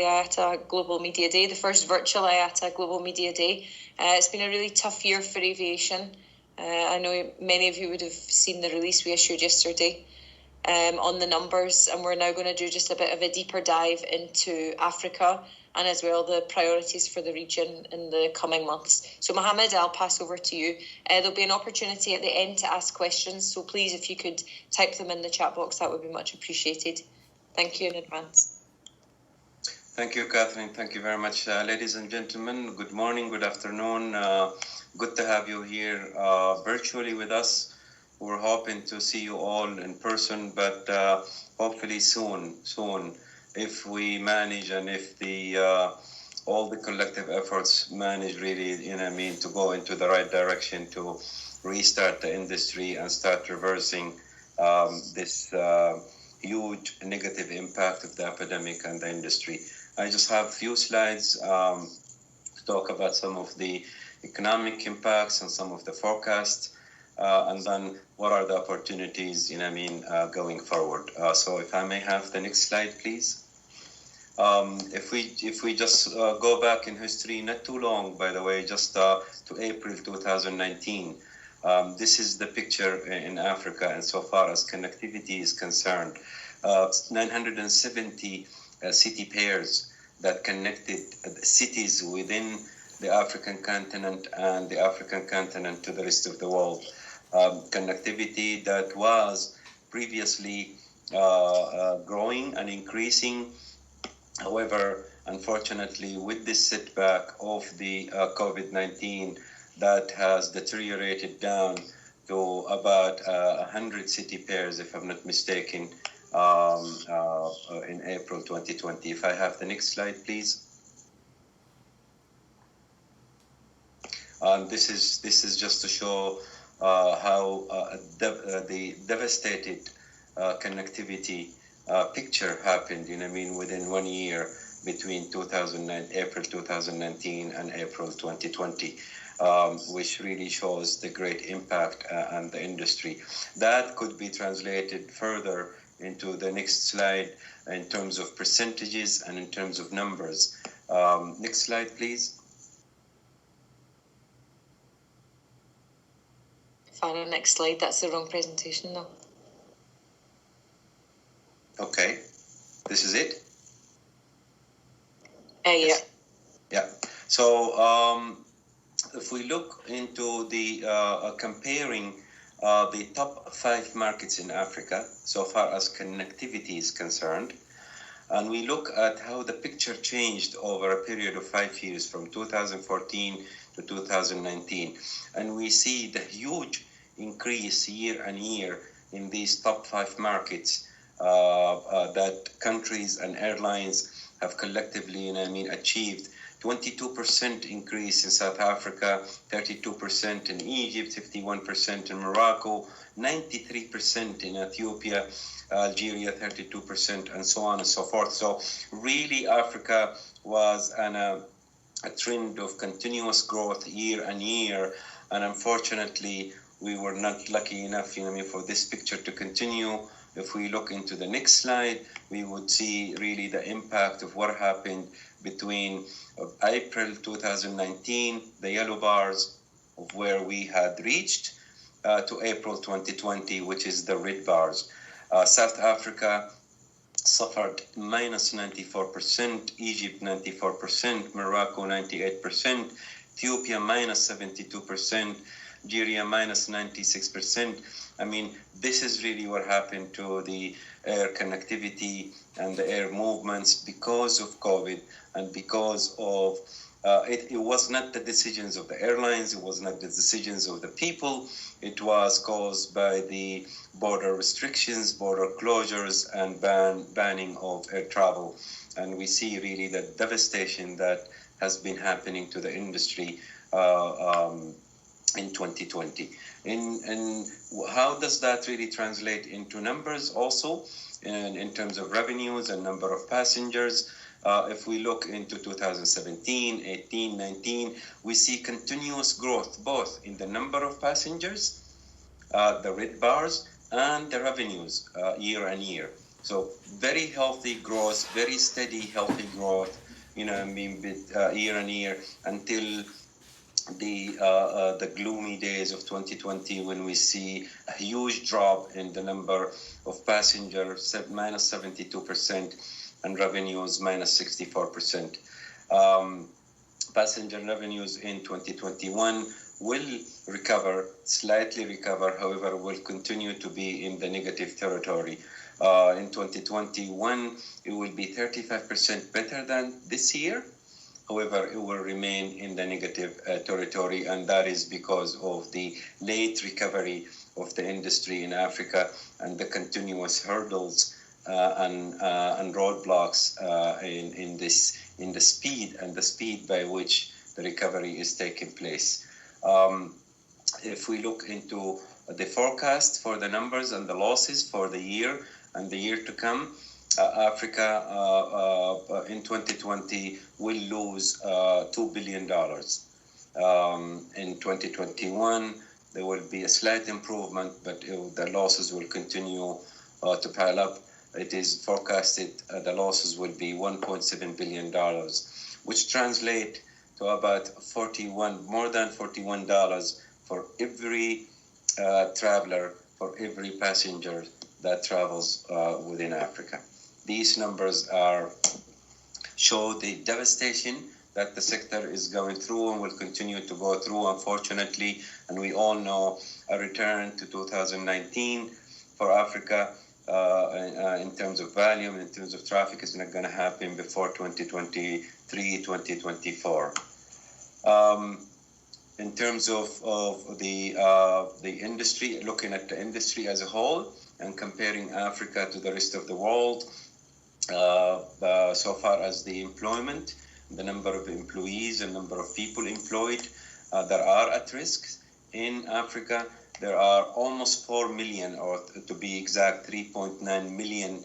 IATA Global Media Day, the first virtual IATA Global Media Day. It's been a really tough year for aviation. I know many of you would have seen the release we issued yesterday on the numbers, and we're now going to do just a bit of a deeper dive into Africa and as well the priorities for the region in the coming months. So Mohammed, I'll pass over to you. There'll be an opportunity at the end to ask questions, so please, if you could type them in the chat box, that would be much appreciated. Thank you in advance. Thank you, Catherine. Thank you very much. Ladies and gentlemen, good morning, good afternoon. Good to have you here virtually with us. We're hoping to see you all in person, but hopefully soon, if we manage and if all the collective efforts manage really, to go into the right direction to restart the industry and start reversing this huge negative impact of the epidemic and the industry. I just have a few slides to talk about some of the economic impacts and some of the forecasts, and then what are the opportunities, going forward. So if I may have the next slide, please. If we just go back in history, not too long, by the way, just to April 2019. This is the picture in Africa, and so far as connectivity is concerned, 970 city pairs that connected cities within the African continent and the African continent to the rest of the world. Connectivity that was previously growing and increasing. However, unfortunately, with this setback of the COVID-19, that has deteriorated down to about 100 city pairs, if I'm not mistaken, in April 2020. If I have the next slide, please. This is just to show how the devastated connectivity picture happened. Within 1 year between April 2019 and April 2020. Which really shows the great impact on the industry. That could be translated further into the next slide in terms of percentages and in terms of numbers. Next slide, please. Final next slide. That's the wrong presentation, though. Okay. This is it? Yeah. Yeah. So, if we look into the comparing the top 5 markets in Africa, so far as connectivity is concerned, and we look at how the picture changed over a period of 5 years from 2014 to 2019, and we see the huge increase year on year in these top 5 markets that countries and airlines have collectively, achieved. 22% increase in South Africa, 32% in Egypt, 51% in Morocco, 93% in Ethiopia, Algeria, 32%, and so on and so forth. So really Africa was on a trend of continuous growth year on year, and unfortunately we were not lucky enough for this picture to continue. If we look into the next slide, we would see really the impact of what happened between April 2019, the yellow bars of where we had reached, to April 2020, which is the red bars. South Africa suffered minus 94%, Egypt 94%, Morocco 98%, Ethiopia minus 72%, Algeria minus 96%. This is really what happened to the air connectivity and the air movements because of COVID and because of it was not the decisions of the airlines, it was not the decisions of the people, it was caused by the border restrictions, border closures, and banning of air travel. And we see really the devastation that has been happening to the industry in 2020. And how does that really translate into numbers also in terms of revenues and number of passengers? If we look into 2017, 18, 19, we see continuous growth both in the number of passengers, the red bars, and the revenues year on year. So very healthy growth, very steady, healthy growth, year on year until the gloomy days of 2020, when we see a huge drop in the number of passengers, minus 72%, and revenues minus 64%. Passenger revenues in 2021 will slightly recover, however, will continue to be in the negative territory. In 2021, it will be 35% better than this year. However, it will remain in the negative territory, and that is because of the late recovery of the industry in Africa and the continuous hurdles and roadblocks in the speed by which the recovery is taking place. If we look into the forecast for the numbers and the losses for the year and the year to come, Africa in 2020 will lose $2 billion. In 2021, there will be a slight improvement, but the losses will continue to pile up. It is forecasted the losses will be $1.7 billion, which translate to about more than $41 for every traveler, for every passenger that travels within Africa. These numbers show the devastation that the sector is going through and will continue to go through, unfortunately. And we all know a return to 2019 for Africa in terms of volume, in terms of traffic, is not going to happen before 2023, 2024. In terms of the industry, looking at the industry as a whole and comparing Africa to the rest of the world, so far as the employment, the number of employees and number of people employed that are at risk in Africa, there are almost 4 million, or to be exact, 3.9 million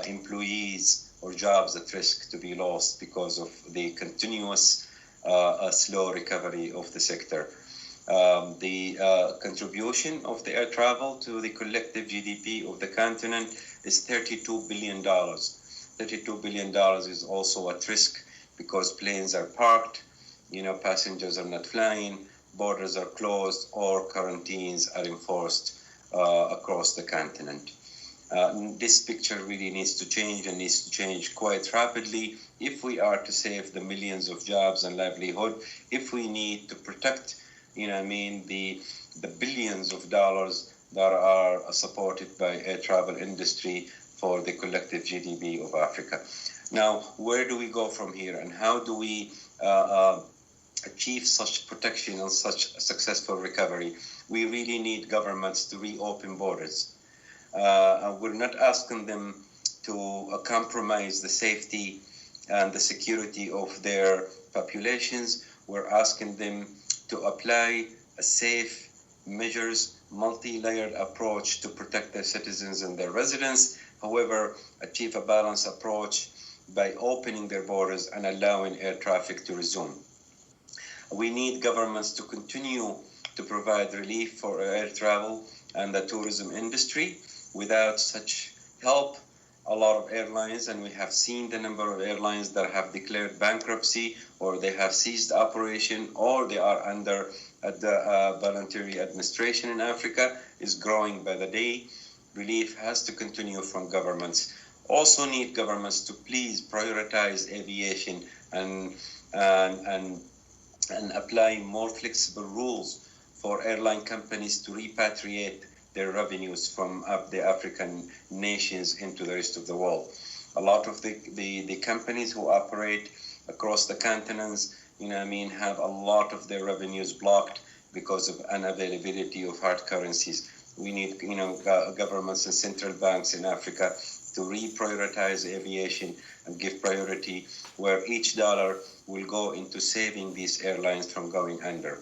employees or jobs at risk to be lost because of the continuous slow recovery of the sector. The contribution of the air travel to the collective GDP of the continent is $32 billion. $32 billion is also at risk because planes are parked, passengers are not flying, borders are closed, or quarantines are enforced across the continent. This picture really needs to change, and needs to change quite rapidly if we are to save the millions of jobs and livelihood, if we need to protect, the billions of dollars that are supported by air travel industry for the collective GDP of Africa. Now, where do we go from here, and how do we achieve such protection and such a successful recovery? We really need governments to reopen borders. We're not asking them to compromise the safety and the security of their populations. We're asking them to apply a safe measures, multi-layered approach to protect their citizens and their residents. However, achieve a balanced approach by opening their borders and allowing air traffic to resume. We need governments to continue to provide relief for air travel and the tourism industry. Without such help, a lot of airlines, and we have seen the number of airlines that have declared bankruptcy, or they have ceased operation, or they are under the voluntary administration in Africa, is growing by the day. Relief has to continue from governments. Also need governments to please prioritize aviation and apply more flexible rules for airline companies to repatriate their revenues from the African nations into the rest of the world. A lot of the companies who operate across the continents, have a lot of their revenues blocked because of unavailability of hard currencies. We need, governments and central banks in Africa to reprioritize aviation and give priority where each dollar will go into saving these airlines from going under.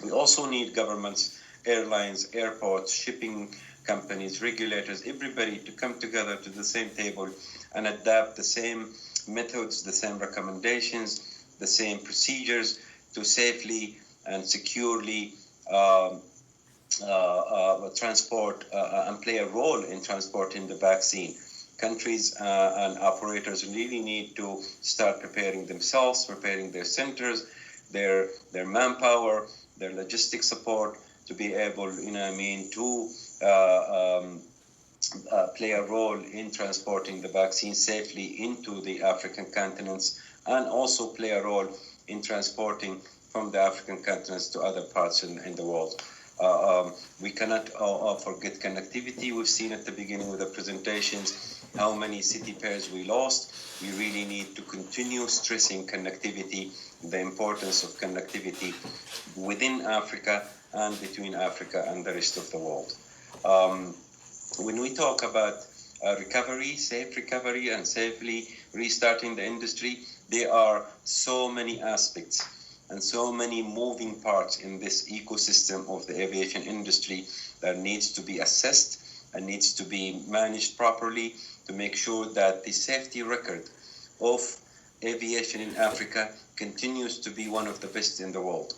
We also need governments, airlines, airports, shipping companies, regulators, everybody to come together to the same table and adapt the same methods, the same recommendations, the same procedures to safely and securely transport and play a role in transporting the vaccine. Countries and operators really need to start preparing themselves, preparing their centers, their manpower, their logistic support to be able, to play a role in transporting the vaccine safely into the African continents, and also play a role in transporting from the African continents to other parts in the world. We cannot forget connectivity. We've seen at the beginning with the presentations how many city pairs we lost. We really need to continue stressing connectivity, the importance of connectivity within Africa and between Africa and the rest of the world. When we talk about recovery, safe recovery, and safely restarting the industry, there are so many aspects and so many moving parts in this ecosystem of the aviation industry that needs to be assessed and needs to be managed properly to make sure that the safety record of aviation in Africa continues to be one of the best in the world.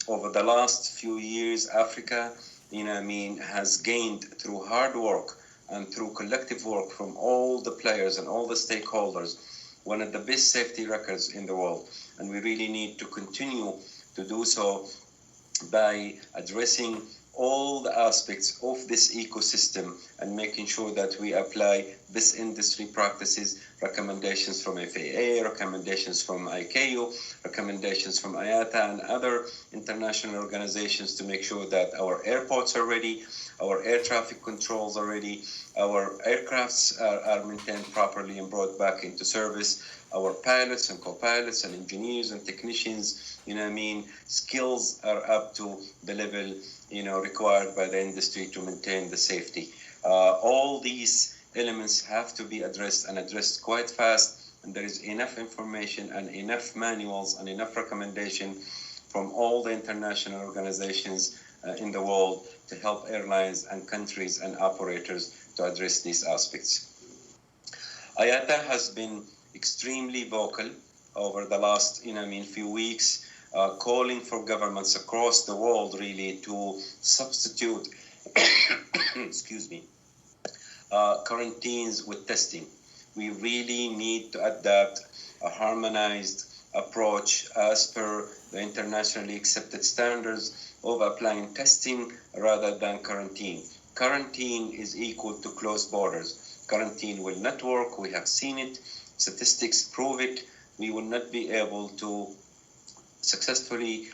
Over the last few years, Africa, has gained through hard work and through collective work from all the players and all the stakeholders one of the best safety records in the world. And we really need to continue to do so by addressing all the aspects of this ecosystem and making sure that we apply best industry practices, recommendations from FAA, recommendations from ICAO, recommendations from IATA and other international organizations to make sure that our airports are ready, our air traffic controls are ready, our aircrafts are maintained properly and brought back into service, our pilots and co-pilots and engineers and technicians, skills are up to the level, required by the industry to maintain the safety. All these elements have to be addressed and addressed quite fast, and there is enough information and enough manuals and enough recommendation from all the international organizations in the world to help airlines and countries and operators to address these aspects. IATA has been extremely vocal over the last few weeks, calling for governments across the world really to substitute quarantines with testing. We really need to adapt a harmonized approach as per the internationally accepted standards of applying testing rather than quarantine. Quarantine is equal to closed borders. Quarantine will not work. We have seen it. Statistics prove it. We will not be able to successfully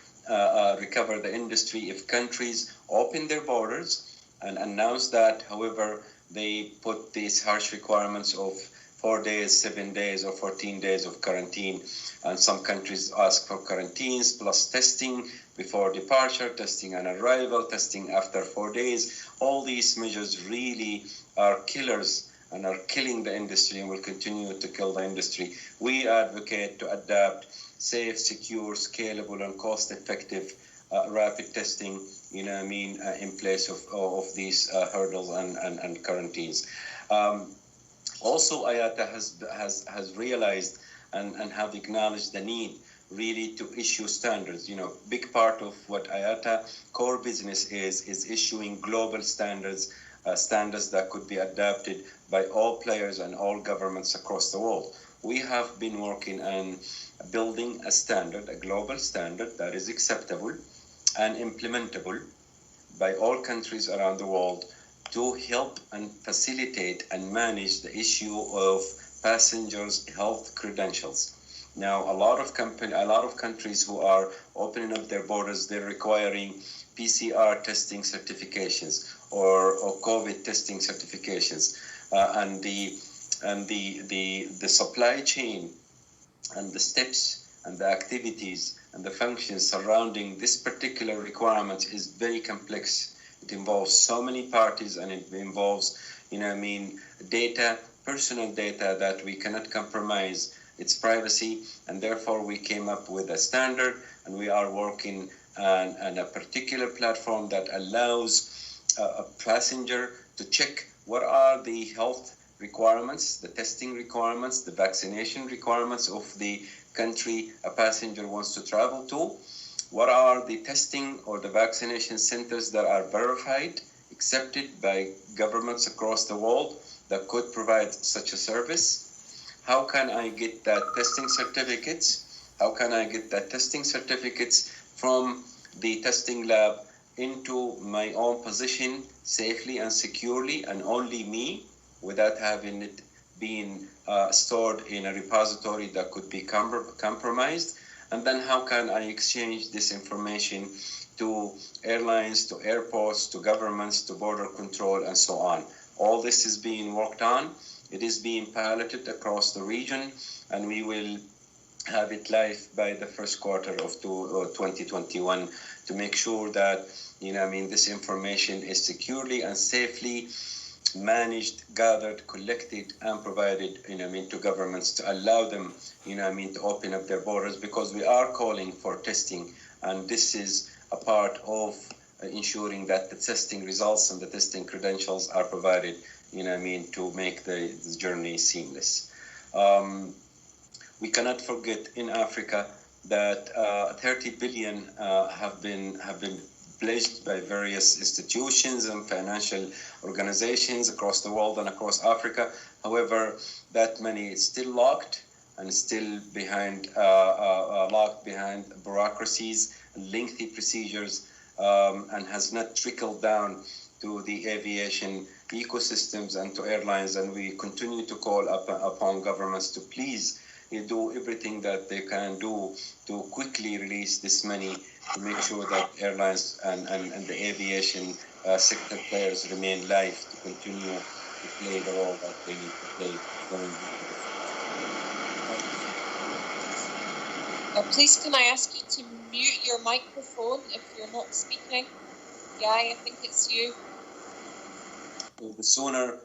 recover the industry if countries open their borders and announce that. However, they put these harsh requirements of 4 days, 7 days, or 14 days of quarantine. And some countries ask for quarantines plus testing before departure, testing on arrival, testing after 4 days. All these measures really are killers and are killing the industry and will continue to kill the industry. We advocate to adapt safe, secure, scalable, and cost-effective rapid testing, in place of these hurdles and quarantines. Also, IATA has realized and have acknowledged the need really to issue standards. Big part of what IATA core business is issuing global standards, standards that could be adapted by all players and all governments across the world. We have been working on building a standard, a global standard that is acceptable and implementable by all countries around the world to help and facilitate and manage the issue of passengers' health credentials. Now, a lot of countries who are opening up their borders, they're requiring PCR testing certifications or COVID testing certifications, and the supply chain and the steps and the activities and the functions surrounding this particular requirement is very complex. It involves so many parties, and it involves, data, personal data that we cannot compromise its privacy, and therefore we came up with a standard, and we are working on a particular platform that allows a passenger to check what are the health requirements, the testing requirements, the vaccination requirements of the country a passenger wants to travel to, what are the testing or the vaccination centers that are verified, accepted by governments across the world that could provide such a service? How can I get that testing certificates? How can I get that testing certificates from the testing lab into my own position safely and securely, and only me, without having it being stored in a repository that could be compromised? And then how can I exchange this information to airlines, to airports, to governments, to border control, and so on? All this is being worked on. It is being piloted across the region, and we will have it live by the first quarter of 2021 to make sure that, this information is securely and safely managed, gathered, collected, and provided, to governments to allow them, to open up their borders, because we are calling for testing, and this is a part of ensuring that the testing results and the testing credentials are provided, to make the journey seamless. We cannot forget in Africa that 30 billion have been pledged by various institutions and financial organizations across the world and across Africa. However, that money is still locked and still locked behind bureaucracies, lengthy procedures, and has not trickled down to the aviation ecosystems and to airlines. And we continue to call upon governments to please do everything that they can do to quickly release this money to make sure that airlines and the aviation sector players remain live to continue to play the role that they need to play going forward. Please, can I ask you to mute your microphone if you're not speaking? Yeah, I think it's you. The sooner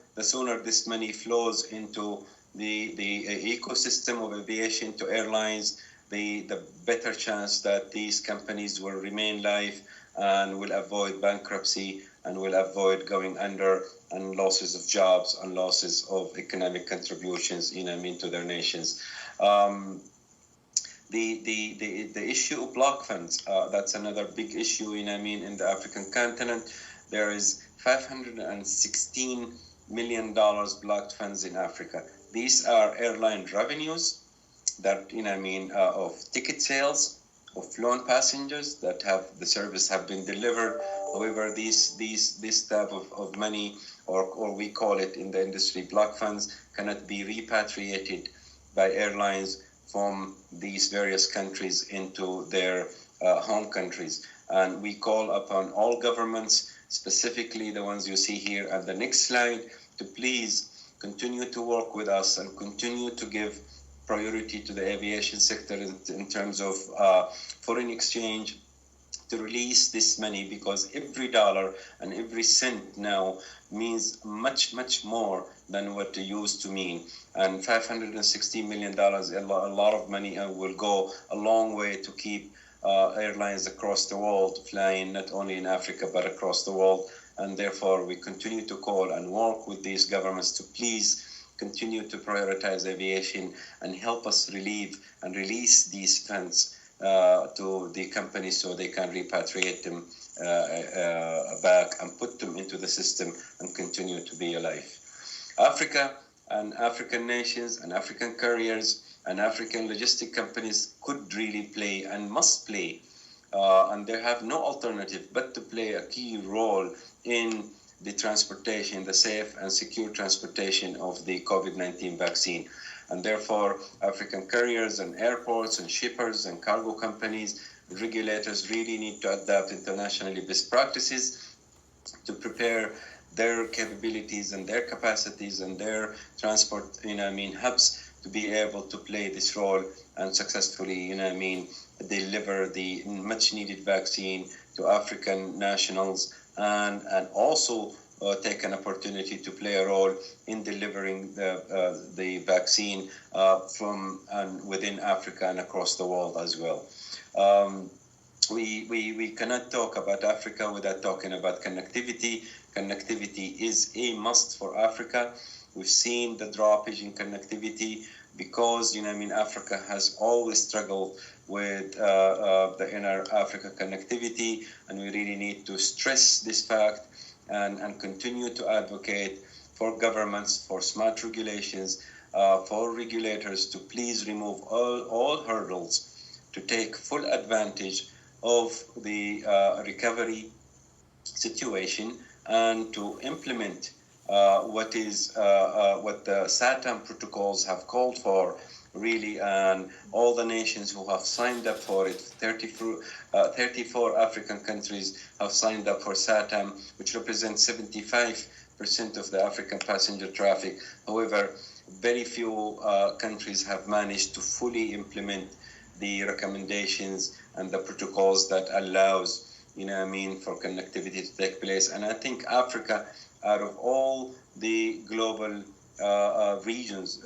this money flows into the ecosystem of aviation to airlines, the better chance that these companies will remain live and will avoid bankruptcy and will avoid going under and losses of jobs and losses of economic contributions, to their nations. The issue of block funds, that's another big issue, in the African continent. There is $516 million blocked funds in Africa. These are airline revenues that, of ticket sales, of flown passengers that the service have been delivered. However, this type of money, or we call it in the industry block funds, cannot be repatriated by airlines from these various countries into their home countries. And we call upon all governments, specifically the ones you see here at the next slide, to please continue to work with us and continue to give priority to the aviation sector in terms of foreign exchange, to release this money, because every dollar and every cent now means much, much more than what it used to mean. And $560 million, a lot of money, and will go a long way to keep airlines across the world flying, not only in Africa but across the world. And therefore we continue to call and work with these governments to please continue to prioritize aviation and help us relieve and release these funds to the companies so they can repatriate them back and put them into the system and continue to be alive. Africa and African nations and African carriers and African logistic companies could really play and must play, and they have no alternative but to play a key role in the transportation, the safe and secure transportation of the COVID-19 vaccine. And therefore, African carriers and airports and shippers and cargo companies, regulators really need to adapt internationally best practices to prepare their capabilities and their capacities and their transport, hubs to be able to play this role and successfully, deliver the much needed vaccine to African nationals, and also take an opportunity to play a role in delivering the vaccine from and within Africa and across the world as well. We cannot talk about Africa without talking about connectivity. Connectivity is a must for Africa. We've seen the droppage in connectivity because, Africa has always struggled with the inner Africa connectivity, and we really need to stress this fact and continue to advocate for governments, for smart regulations, for regulators to please remove all hurdles to take full advantage of the recovery situation and to implement what the SATAM protocols have called for, really, and all the nations who have signed up for it. 34 African countries have signed up for SATAM, which represents 75% of the African passenger traffic. However, very few countries have managed to fully implement the recommendations and the protocols that allows, for connectivity to take place. And I think Africa, out of all the global regions,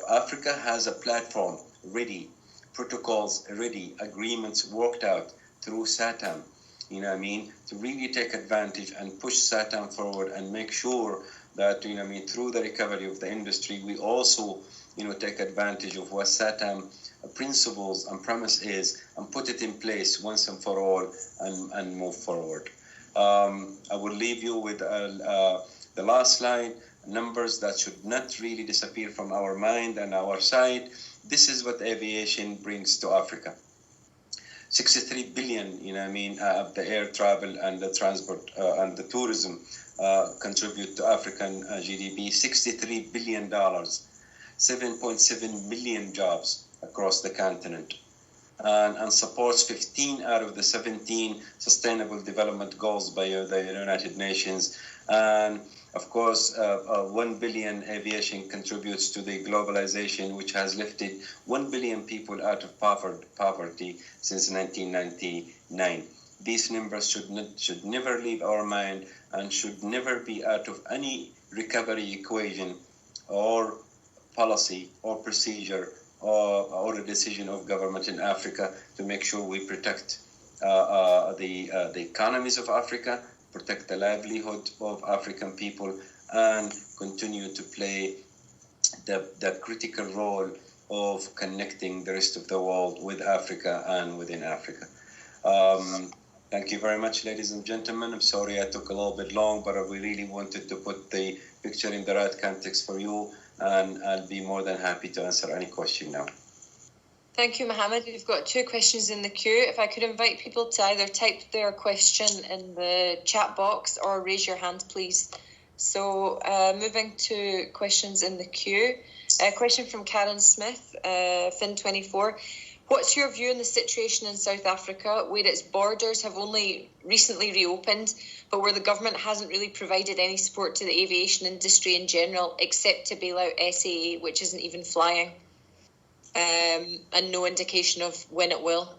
Africa has a platform ready, protocols ready, agreements worked out through SATAM, to really take advantage and push SATAM forward and make sure that, through the recovery of the industry, we also, take advantage of what SATAM principles and premise is and put it in place once and for all and move forward. I will leave you with the last slide, numbers that should not really disappear from our mind and our side. This is what aviation brings to Africa. 63 billion, the air travel and the transport and the tourism contribute to African GDP, $63 billion, 7.7 million jobs across the continent, and supports 15 out of the 17 Sustainable Development Goals by the United Nations. And of course, 1 billion aviation contributes to the globalization, which has lifted 1 billion people out of poverty since 1999. These numbers should never leave our mind and should never be out of any recovery equation or policy or procedure or a decision of government in Africa to make sure we protect the economies of Africa, protect the livelihood of African people, and continue to play the critical role of connecting the rest of the world with Africa and within Africa. Thank you very much, ladies and gentlemen. I'm sorry I took a little bit long, but we really wanted to put the picture in the right context for you, and I'll be more than happy to answer any question now. Thank you, Mohammed. We've got 2 questions in the queue. If I could invite people to either type their question in the chat box or raise your hand, please. So moving to questions in the queue. A question from Karen Smith, Fin24. What's your view on the situation in South Africa, where its borders have only recently reopened, but where the government hasn't really provided any support to the aviation industry in general, except to bail out SAA, which isn't even flying, and no indication of when it will?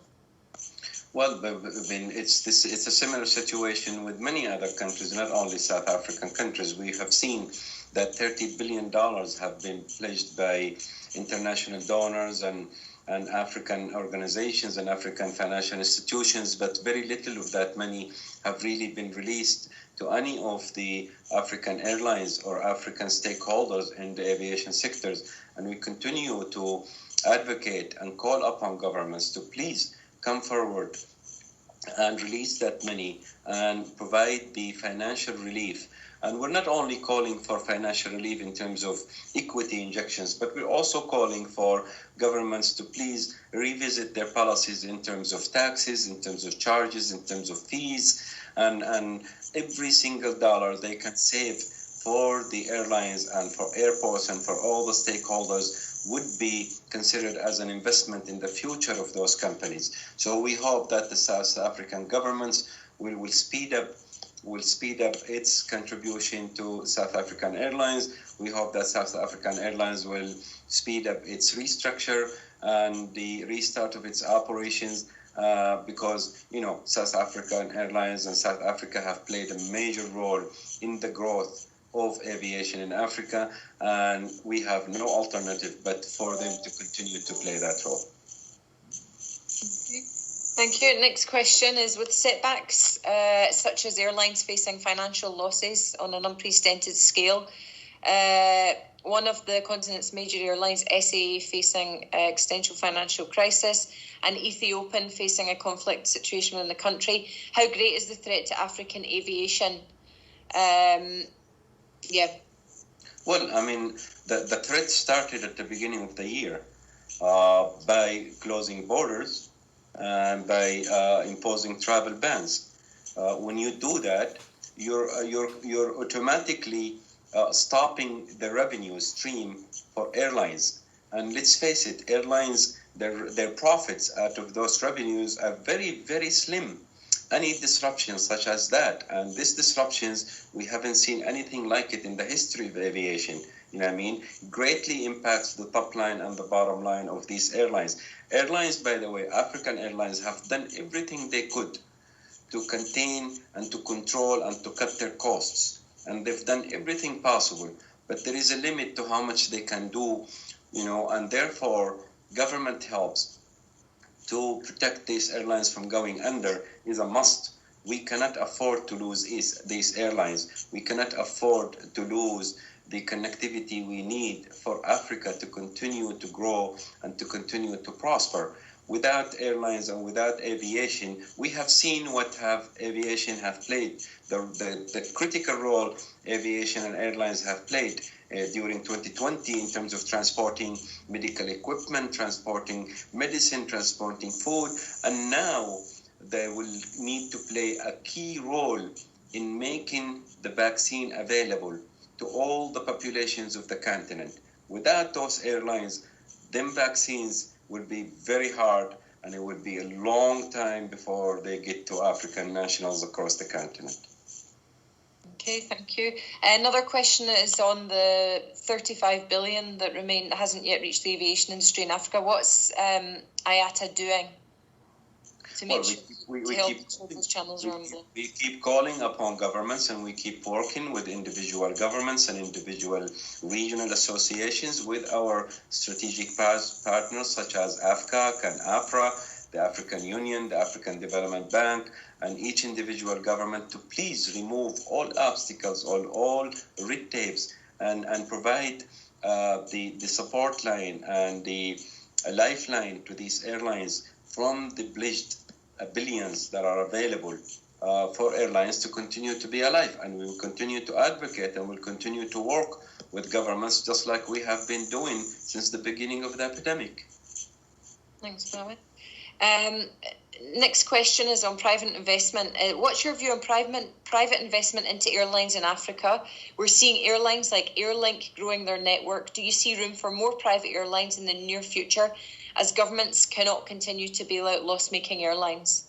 Well, I mean, it's a similar situation with many other countries, not only South African countries. We have seen that $30 billion have been pledged by international donors and African organizations and African financial institutions, but very little of that money have really been released to any of the African airlines or African stakeholders in the aviation sectors. And we continue to advocate and call upon governments to please come forward and release that money and provide the financial relief. And we're not only calling for financial relief in terms of equity injections, but we're also calling for governments to please revisit their policies in terms of taxes, in terms of charges, in terms of fees, and every single dollar they can save for the airlines and for airports and for all the stakeholders would be considered as an investment in the future of those companies. So we hope that the South African governments will speed up its contribution to South African Airlines. We hope that South African Airlines will speed up its restructure and the restart of its operations, because South African Airlines and South Africa have played a major role in the growth of aviation in Africa, and we have no alternative but for them to continue to play that role. Thank you. Next question is, with setbacks such as airlines facing financial losses on an unprecedented scale, one of the continent's major airlines, SAA, facing existential financial crisis, and Ethiopian facing a conflict situation within the country. How great is the threat to African aviation? Well, I mean, the threat started at the beginning of the year by closing borders and by imposing travel bans. When you do that, you're automatically stopping the revenue stream for airlines. And let's face it, airlines, their profits out of those revenues are very, very slim. Any disruptions such as that, and these disruptions, we haven't seen anything like it in the history of aviation, you know what I mean, greatly impacts the top line and the bottom line of these airlines. Airlines, by the way, African airlines have done everything they could to contain and to control and to cut their costs. And they've done everything possible, but there is a limit to how much they can do, you know, and therefore government helps to protect these airlines from going under is a must. We cannot afford to lose these airlines. We cannot afford to lose the connectivity we need for Africa to continue to grow and to continue to prosper. Without airlines and without aviation, we have seen what aviation have played, the critical role aviation and airlines have played during 2020 in terms of transporting medical equipment, transporting medicine, transporting food, and now they will need to play a key role in making the vaccine available to all the populations of the continent. Without those airlines, them vaccines will be very hard, and it will be a long time before they get to African nationals across the continent. Okay, thank you. Another question is on the 35 billion that hasn't yet reached the aviation industry in Africa. What's IATA doing to make those channels around them? We keep calling upon governments, and we keep working with individual governments and individual regional associations with our strategic partners such as AFCAC and APRA, the African Union, the African Development Bank, and each individual government to please remove all obstacles, all red tapes, and provide the support line and the lifeline to these airlines from the pledged billions that are available for airlines to continue to be alive. And we will continue to advocate and will continue to work with governments just like we have been doing since the beginning of the epidemic. Thanks, Mohammed. Next question is on private investment. What's your view on private investment into airlines in Africa? We're seeing airlines like Airlink growing their network. Do you see room for more private airlines in the near future, as governments cannot continue to bail out loss-making airlines?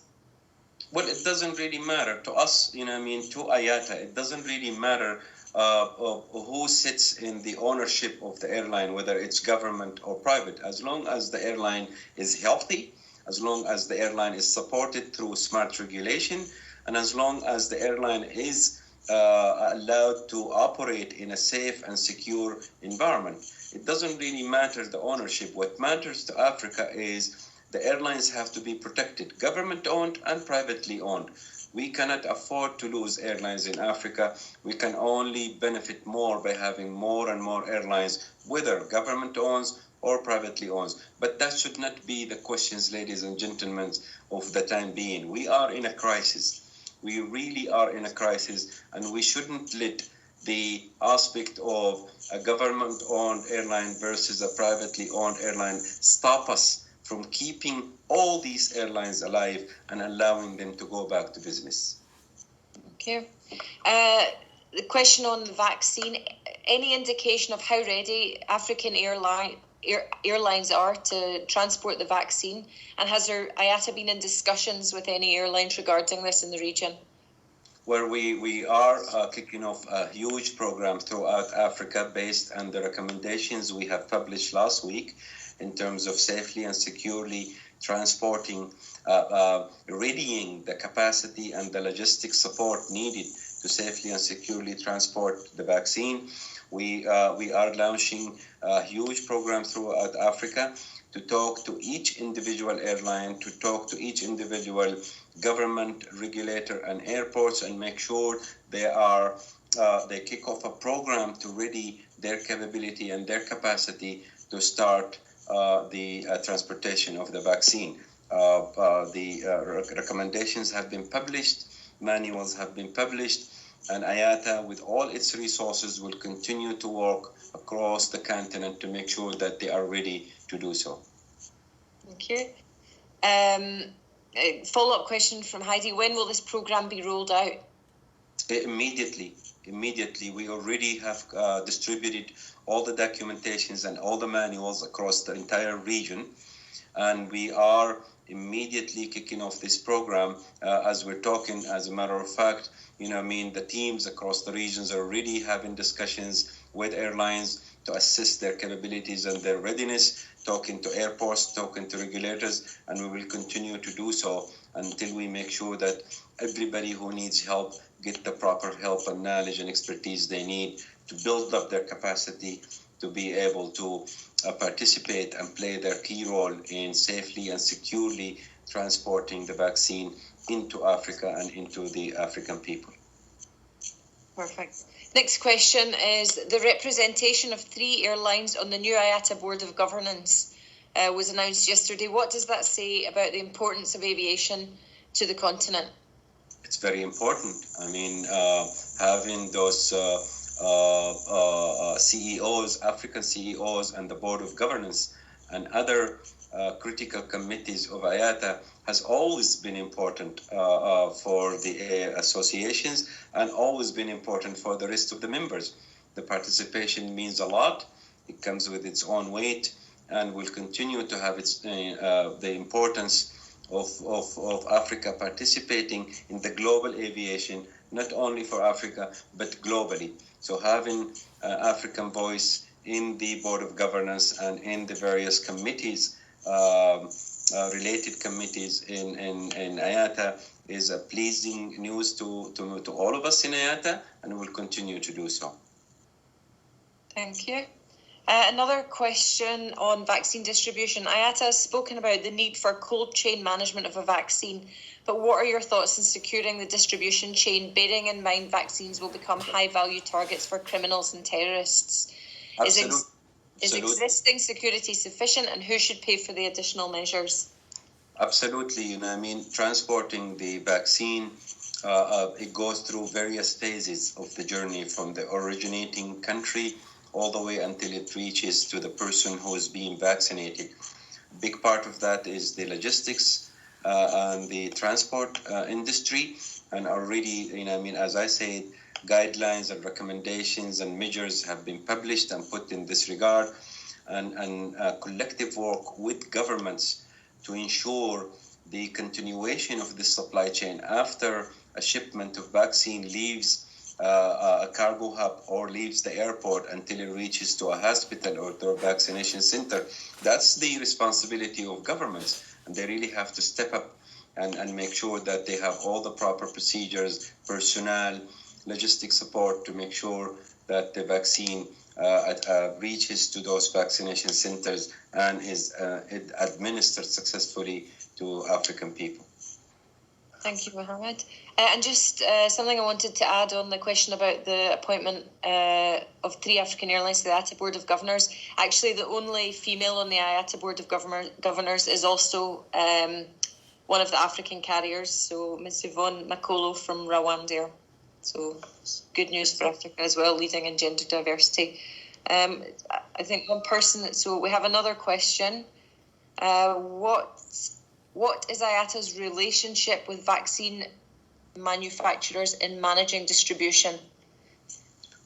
Well, it doesn't really matter to us, to IATA. It doesn't really matter who sits in the ownership of the airline, whether it's government or private, as long as the airline is healthy, as long as the airline is supported through smart regulation, and as long as the airline is allowed to operate in a safe and secure environment. It doesn't really matter the ownership. What matters to Africa is the airlines have to be protected, government-owned and privately owned. We cannot afford to lose airlines in Africa. We can only benefit more by having more and more airlines, whether government owns or privately owns. But that should not be the questions, ladies and gentlemen, of the time being. We are in a crisis. We really are in a crisis, and we shouldn't let the aspect of a government-owned airline versus a privately owned airline stop us from keeping all these airlines alive and allowing them to go back to business. Okay. The question on the vaccine, any indication of how ready African airlines are to transport the vaccine? And has IATA been in discussions with any airlines regarding this in the region? Where we are kicking off a huge program throughout Africa based on the recommendations we have published last week in terms of safely and securely transporting, readying the capacity and the logistic support needed to safely and securely transport the vaccine. We are launching a huge program throughout Africa to talk to each individual airline, to talk to each individual government, regulator, and airports, and make sure they are they kick off a program to ready their capability and their capacity to start the transportation of the vaccine. The recommendations have been published, manuals have been published, and IATA, with all its resources, will continue to work across the continent to make sure that they are ready to do so. Thank you. Follow-up question from Heidi. When will this program be rolled out? Immediately. We already have distributed all the documentations and all the manuals across the entire region, and we are immediately kicking off this program as we're talking. As a matter of fact, the teams across the regions are already having discussions with airlines to assess their capabilities and their readiness, talking to airports, talking to regulators, and we will continue to do so until we make sure that everybody who needs help get the proper help and knowledge and expertise they need to build up their capacity to be able to participate and play their key role in safely and securely transporting the vaccine into Africa and into the African people. Perfect. Next question is, the representation of 3 airlines on the new IATA Board of Governance was announced yesterday. What does that say about the importance of aviation to the continent? It's very important. Having those CEOs, African CEOs, and the Board of Governance and other critical committees of IATA has always been important for the associations and always been important for the rest of the members. The participation means a lot. It comes with its own weight and will continue to have its the importance of Africa participating in the global aviation, not only for Africa, but globally. So having African voice in the Board of Governance and in the various committees, related committees in IATA, is a pleasing news to all of us in IATA, and will continue to do so. Thank you. Another question on vaccine distribution. IATA has spoken about the need for cold chain management of a vaccine, but what are your thoughts on securing the distribution chain, bearing in mind vaccines will become high-value targets for criminals and terrorists? Absolutely. Is existing security sufficient, and who should pay for the additional measures? Absolutely. Transporting the vaccine, it goes through various phases of the journey, from the originating country all the way until it reaches to the person who is being vaccinated. A big part of that is the logistics and the transport industry. And already, as I said, guidelines and recommendations and measures have been published and put in this regard, and collective work with governments to ensure the continuation of this supply chain after a shipment of vaccine leaves a cargo hub or leaves the airport until it reaches to a hospital or to a vaccination center. That's the responsibility of governments, and they really have to step up and make sure that they have all the proper procedures, personnel, logistic support to make sure that the vaccine reaches to those vaccination centers and is administered successfully to African people. Thank you, Mohammed. And just something I wanted to add on the question about the appointment of 3 African airlines to the IATA Board of Governors. Actually, the only female on the IATA Board of Governors is also one of the African carriers, so Ms. Yvonne Makolo from Rwanda. So good news for Africa as well, leading in gender diversity. I think one person, so we have another question. What is IATA's relationship with vaccine manufacturers in managing distribution?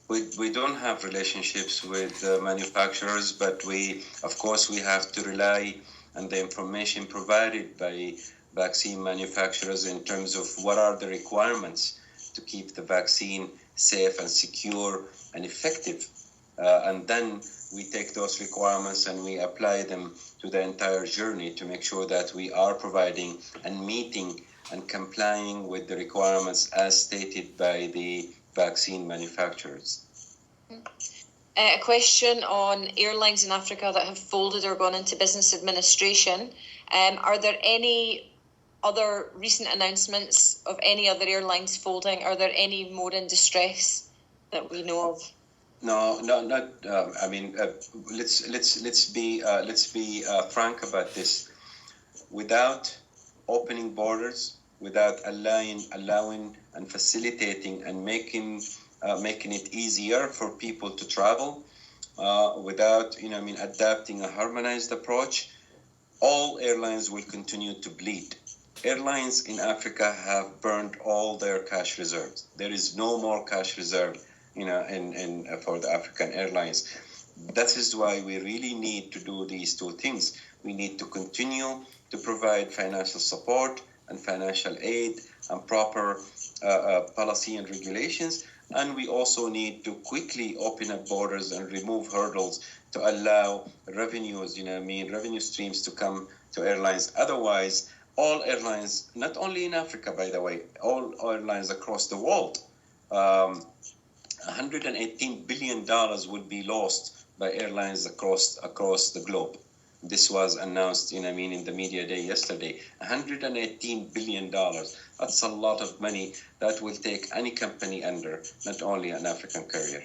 We don't have relationships with manufacturers, but we have to rely on the information provided by vaccine manufacturers in terms of what are the requirements to keep the vaccine safe and secure and effective. And then we take those requirements and we apply them to the entire journey to make sure that we are providing and meeting and complying with the requirements as stated by the vaccine manufacturers. A question on airlines in Africa that have folded or gone into business administration. Are there any other recent announcements of any other airlines folding? Are there any more in distress? that we know of? No, not. I mean, let's be frank about this. Without opening borders, without allowing and facilitating and making it easier for people to travel, without adapting a harmonized approach, all airlines will continue to bleed. Airlines in Africa have burned all their cash reserves. There is no more cash reserve, for the African airlines. That is why we really need to do these two things. We need to continue to provide financial support and financial aid and proper policy and regulations. And we also need to quickly open up borders and remove hurdles to allow revenue streams to come to airlines. Otherwise, all airlines, not only in Africa, by the way, all airlines across the world, $118 billion would be lost by airlines across the globe. This was announced in the media day yesterday. $118 billion. That's a lot of money that will take any company under, not only an African carrier.